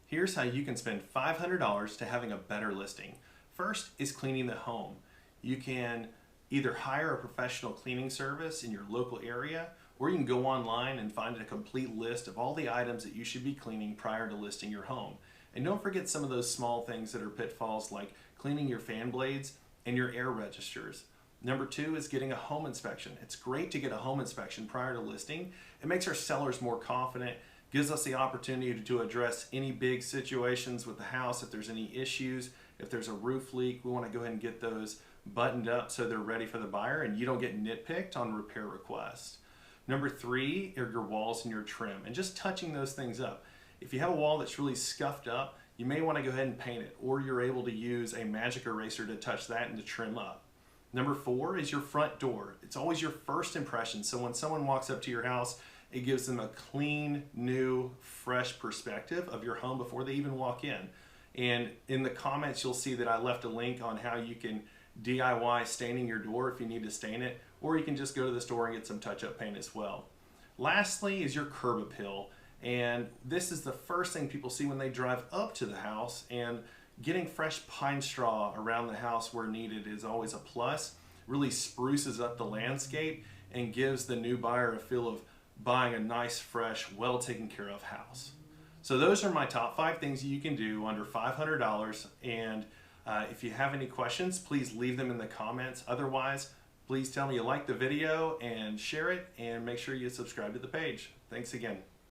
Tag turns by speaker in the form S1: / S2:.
S1: Here's how you can spend $500 to having a better listing. First is cleaning the home. You can either hire a professional cleaning service in your local area, or you can go online and find a complete list of all the items that you should be cleaning prior to listing your home. And don't forget some of those small things that are pitfalls, like cleaning your fan blades and your air registers. Number two is getting a home inspection. It's great to get a home inspection prior to listing. It makes our sellers more confident, gives us the opportunity to address any big situations with the house. If there's any issues, if there's a roof leak, we want to go ahead and get those buttoned up so they're ready for the buyer and you don't get nitpicked on repair requests. Number three are your walls and your trim, and just touching those things up. If you have a wall that's really scuffed up, you may want to go ahead and paint it, or you're able to use a magic eraser to touch that and to trim up. Number four is your front door. It's always your first impression. So when someone walks up to your house, it gives them a clean, new, fresh perspective of your home before they even walk in. And in the comments, you'll see that I left a link on how you can DIY staining your door if you need to stain it, or you can just go to the store and get some touch-up paint as well. Lastly is your curb appeal. And this is the first thing people see when they drive up to the house, and getting fresh pine straw around the house where needed is always a plus. Really spruces up the landscape and gives the new buyer a feel of buying a nice, fresh, well taken care of house. So those are my top 5 things you can do under $500. And if you have any questions, please leave them in the comments. Otherwise, please tell me you like the video and share it, and make sure you subscribe to the page. Thanks again.